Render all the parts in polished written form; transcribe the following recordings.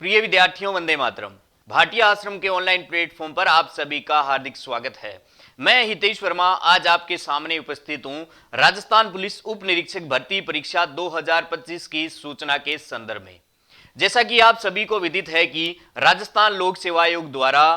प्रिय विद्यार्थियों, वंदे मातरम। भाटिया आश्रम के ऑनलाइन प्लेटफॉर्म पर आप सभी का हार्दिक स्वागत है। मैं हितेश वर्मा आज आपके सामने उपस्थित हूं राजस्थान पुलिस उप निरीक्षक भर्ती परीक्षा 2025 की सूचना के संदर्भ में। जैसा कि आप सभी को विदित है कि राजस्थान लोक सेवा आयोग द्वारा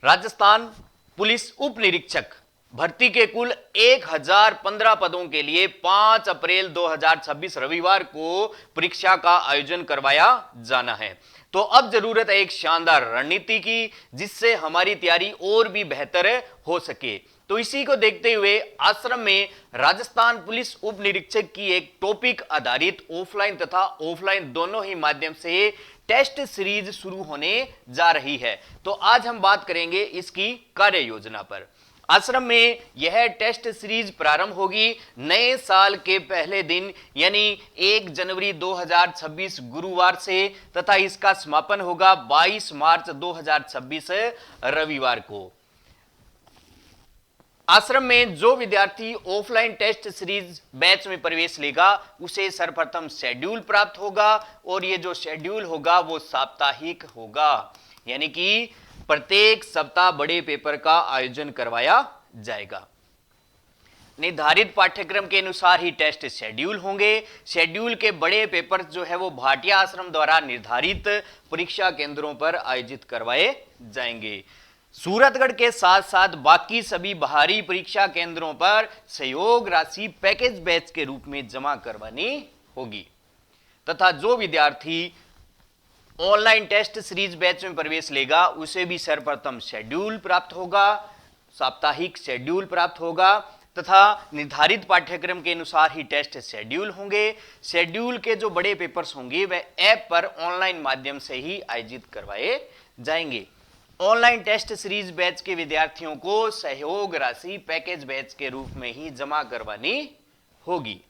राजस्थान पुलिस उप निरीक्षक भर्ती के कुल 1015 पदों के लिए 5 अप्रैल 2026 रविवार को परीक्षा का आयोजन करवाया जाना है। तो अब जरूरत है एक शानदार रणनीति की, जिससे हमारी तैयारी और भी बेहतर हो सके। तो इसी को देखते हुए आश्रम में राजस्थान पुलिस उप निरीक्षक की एक टॉपिक आधारित ऑफलाइन तथा ऑफलाइन दोनों ही माध्यम से टेस्ट सीरीज शुरू होने जा रही है। तो आज हम बात करेंगे इसकी कार्य योजना पर। आश्रम में यह टेस्ट सीरीज प्रारंभ होगी नए साल के पहले दिन यानी 1 जनवरी 2026 गुरुवार से तथा इसका समापन होगा 22 मार्च 2026 रविवार को। आश्रम में जो विद्यार्थी ऑफलाइन टेस्ट सीरीज बैच में प्रवेश लेगा उसे सर्वप्रथम शेड्यूल प्राप्त होगा और ये जो शेड्यूल होगा वो साप्ताहिक होगा, यानी कि प्रत्येक सप्ताह बड़े पेपर का आयोजन करवाया जाएगा। निर्धारित पाठ्यक्रम के अनुसार ही टेस्ट शेड्यूल होंगे। शेड्यूल के बड़े पेपर जो है वो भाटिया आश्रम द्वारा निर्धारित परीक्षा केंद्रों पर आयोजित करवाए जाएंगे। सूरतगढ़ के साथ साथ बाकी सभी बाहरी परीक्षा केंद्रों पर सहयोग राशि पैकेज बैच के रूप में जमा करवानी होगी तथा जो विद्यार्थी ऑनलाइन टेस्ट सीरीज बैच में प्रवेश लेगा उसे भी सर्वप्रथम शेड्यूल प्राप्त होगा, साप्ताहिक शेड्यूल प्राप्त होगा तथा निर्धारित पाठ्यक्रम के अनुसार ही टेस्ट शेड्यूल होंगे। शेड्यूल के जो बड़े पेपर्स होंगे वे ऐप पर ऑनलाइन माध्यम से ही आयोजित करवाए जाएंगे। ऑनलाइन टेस्ट सीरीज बैच के विद्यार्थियों को सहयोग राशि पैकेज बैच के रूप में ही जमा करवानी होगी।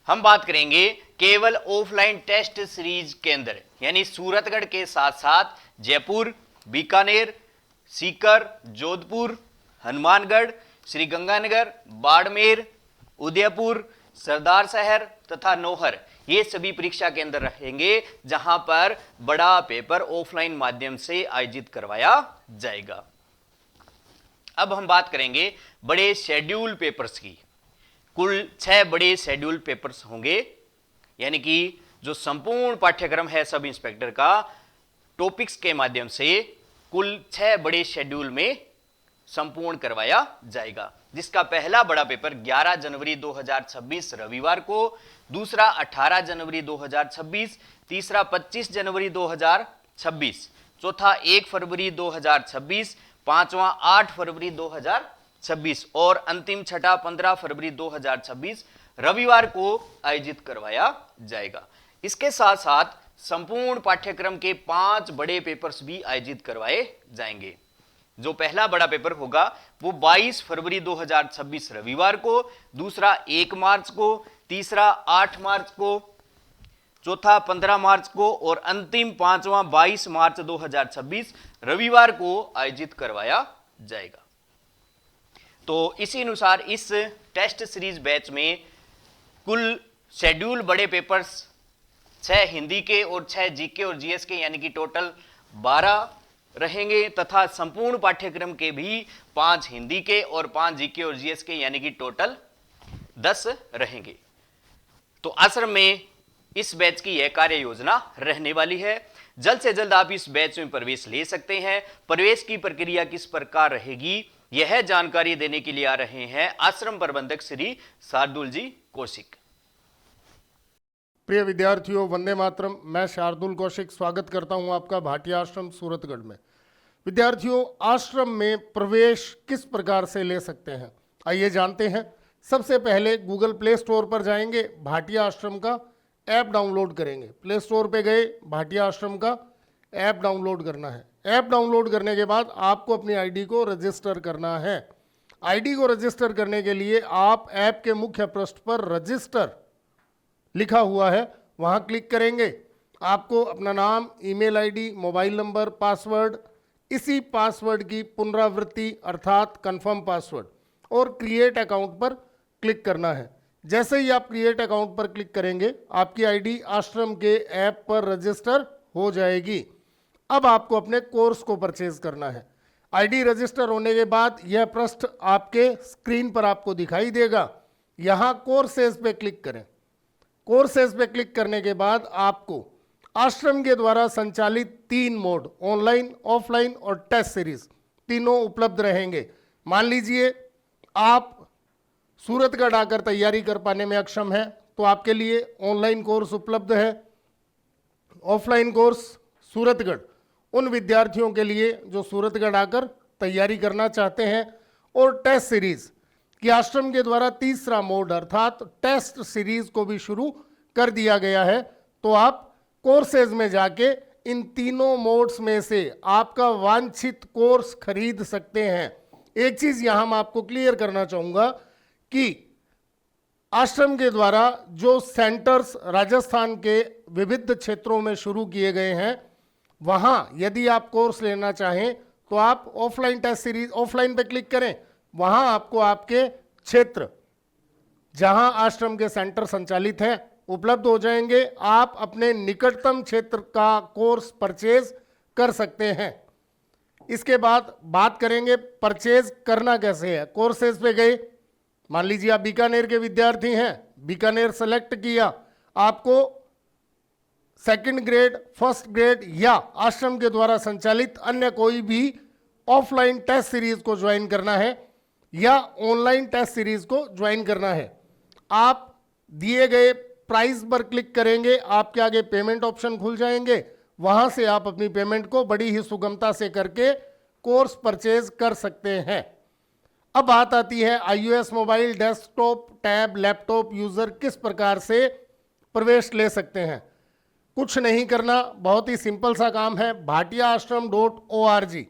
हम बात करेंगे केवल ऑफलाइन टेस्ट सीरीज केंद्र यानी सूरतगढ़ के साथ साथ जयपुर, बीकानेर, सीकर, जोधपुर, हनुमानगढ़, श्रीगंगानगर, बाड़मेर, उदयपुर, सरदार शहर तथा नौहर ये सभी परीक्षा केंद्र रहेंगे जहां पर बड़ा पेपर ऑफलाइन माध्यम से आयोजित करवाया जाएगा। अब हम बात करेंगे बड़े शेड्यूल पेपर्स की। कुल 6 बड़े शेड्यूल पेपर्स होंगे, यानी कि जो संपूर्ण पाठ्यक्रम है सब इंस्पेक्टर का टॉपिक्स के माध्यम से कुल 6 बड़े शेड्यूल में संपूर्ण करवाया जाएगा, जिसका पहला बड़ा पेपर 11 जनवरी 2026 रविवार को, दूसरा 18 जनवरी 2026, तीसरा 25 जनवरी 2026, चौथा 1 फरवरी 2026, पांचवा 8 फरवरी 2026 और अंतिम छठा 15 फरवरी 2026 रविवार को आयोजित करवाया जाएगा। इसके साथ साथ संपूर्ण पाठ्यक्रम के 5 बड़े पेपर्स भी आयोजित करवाए जाएंगे। जो पहला बड़ा पेपर होगा वो 22 फरवरी 2026 रविवार को, दूसरा 1 मार्च को, तीसरा 8 मार्च को, चौथा 15 मार्च को और अंतिम पांचवा 22 मार्च 2026 रविवार को आयोजित करवाया जाएगा। तो इसी अनुसार इस टेस्ट सीरीज बैच में कुल शेड्यूल बड़े पेपर्स 6 हिंदी के और 6 जीके और जीएस के यानी कि टोटल 12 रहेंगे तथा संपूर्ण पाठ्यक्रम के भी 5 हिंदी के और 5 जीके और जीएस के यानी कि टोटल 10 रहेंगे। तो आश्रम में इस बैच की यह कार्य योजना रहने वाली है। जल्द से जल्द आप इस बैच में प्रवेश ले सकते हैं। प्रवेश की प्रक्रिया किस प्रकार रहेगी यह जानकारी देने के लिए आ रहे हैं आश्रम प्रबंधक श्री शार्दुल जी कौशिक। प्रिय विद्यार्थियों, वंदे मातरम। मैं शार्दुल कौशिक स्वागत करता हूं आपका भाटिया आश्रम सूरतगढ़ में। विद्यार्थियों, आश्रम में प्रवेश किस प्रकार से ले सकते हैं आइए जानते हैं। सबसे पहले गूगल प्ले स्टोर पर जाएंगे, भाटिया आश्रम का ऐप डाउनलोड करेंगे। प्ले स्टोर पे गए, भाटिया आश्रम का ऐप डाउनलोड करना है। ऐप डाउनलोड करने के बाद आपको अपनी आईडी को रजिस्टर करना है। आईडी को रजिस्टर करने के लिए आप ऐप के मुख्य पृष्ठ पर रजिस्टर लिखा हुआ है वहां क्लिक करेंगे। आपको अपना नाम, email ID, mobile number, password, इसी पासवर्ड की पुनरावृत्ति अर्थात कंफर्म पासवर्ड और क्रिएट अकाउंट पर क्लिक करना है। जैसे ही आप क्रिएट अकाउंट पर क्लिक करेंगे आपकी आईडी आश्रम के ऐप पर रजिस्टर हो जाएगी। अब आपको अपने कोर्स को परचेज करना है। आईडी रजिस्टर होने के बाद यह पृष्ठ आपके स्क्रीन पर आपको दिखाई देगा। यहां कोर्सेज पे क्लिक करें। कोर्सेज पे क्लिक करने के बाद आपको आश्रम के द्वारा संचालित 3 मोड ऑनलाइन, ऑफलाइन और टेस्ट सीरीज तीनों उपलब्ध रहेंगे। मान लीजिए आप सूरतगढ़ आकर तैयारी कर पाने में अक्षम है तो आपके लिए ऑनलाइन कोर्स उपलब्ध है। ऑफलाइन कोर्स सूरतगढ़ उन विद्यार्थियों के लिए जो सूरतगढ़ आकर तैयारी करना चाहते हैं। और टेस्ट सीरीज कि आश्रम के द्वारा तीसरा मोड अर्थात टेस्ट सीरीज को भी शुरू कर दिया गया है। तो आप कोर्सेज में जाके इन तीनों मोड्स में से आपका वांछित कोर्स खरीद सकते हैं। एक चीज यहां मैं आपको क्लियर करना चाहूंगा कि आश्रम के द्वारा जो सेंटर्स राजस्थान के विविध क्षेत्रों में शुरू किए गए हैं, वहां यदि आप कोर्स लेना चाहें तो आप ऑफलाइन टेस्ट सीरीज ऑफलाइन पे क्लिक करें। वहां आपको आपके क्षेत्र जहां आश्रम के सेंटर संचालित हैं उपलब्ध हो जाएंगे। आप अपने निकटतम क्षेत्र का कोर्स परचेज कर सकते हैं। इसके बाद बात करेंगे परचेज करना कैसे है। कोर्सेज पे गए, मान लीजिए आप बीकानेर के विद्यार्थी हैं, बीकानेर सेलेक्ट किया, आपको सेकंड ग्रेड, फर्स्ट ग्रेड या आश्रम के द्वारा संचालित अन्य कोई भी ऑफलाइन टेस्ट सीरीज को ज्वाइन करना है या ऑनलाइन टेस्ट सीरीज को ज्वाइन करना है। आप दिए गए प्राइस पर क्लिक करेंगे, आपके आगे पेमेंट ऑप्शन खुल जाएंगे। वहां से आप अपनी पेमेंट को बड़ी ही सुगमता से करके कोर्स परचेज कर सकते हैं। अब बात आती है iOS mobile, desktop, tab, laptop user किस प्रकार से प्रवेश ले सकते हैं। कुछ नहीं करना, बहुत ही सिंपल सा काम है। bhatiaashram.org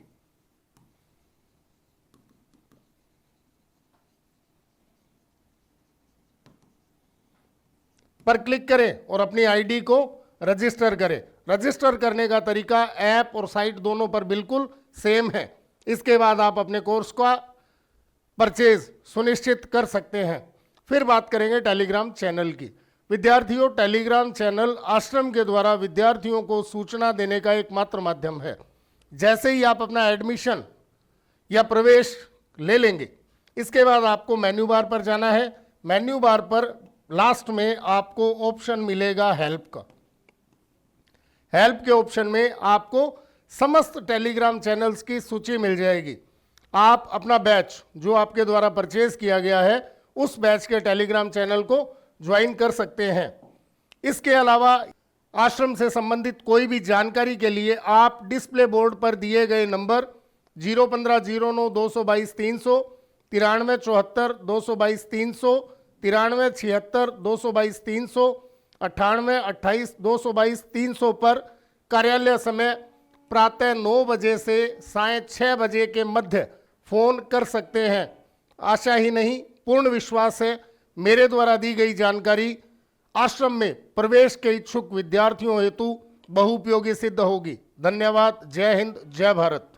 पर क्लिक करें और अपनी आईडी को रजिस्टर करें। रजिस्टर करने का तरीका ऐप और साइट दोनों पर बिल्कुल सेम है। इसके बाद आप अपने कोर्स का परचेज सुनिश्चित कर सकते हैं। फिर बात करेंगे टेलीग्राम चैनल की। विद्यार्थियों, टेलीग्राम चैनल आश्रम के द्वारा विद्यार्थियों को सूचना देने का एकमात्र माध्यम है। जैसे ही आप अपना एडमिशन या प्रवेश ले लेंगे, इसके बाद आपको मेन्यू बार पर जाना है। मेन्यू बार पर लास्ट में आपको ऑप्शन मिलेगा हेल्प का। हेल्प के ऑप्शन में आपको समस्त टेलीग्राम चैनल्स की सूची मिल जाएगी। आप अपना बैच जो आपके द्वारा परचेज किया गया है उस बैच के टेलीग्राम चैनल को ज्वाइन कर सकते हैं। इसके अलावा आश्रम से संबंधित कोई भी जानकारी के लिए आप डिस्प्ले बोर्ड पर दिए गए नंबर 01509 222 300, 93 74 222 300, 93 76 222 300, 98 28 222 300 पर कार्यालय समय प्रातः 9 बजे से साय 6 बजे के मध्य फोन कर सकते हैं। आशा ही नहीं, पूर्ण विश्वास है मेरे द्वारा दी गई जानकारी आश्रम में प्रवेश के इच्छुक विद्यार्थियों हेतु बहुउपयोगी सिद्ध होगी। धन्यवाद। जय हिंद, जय भारत।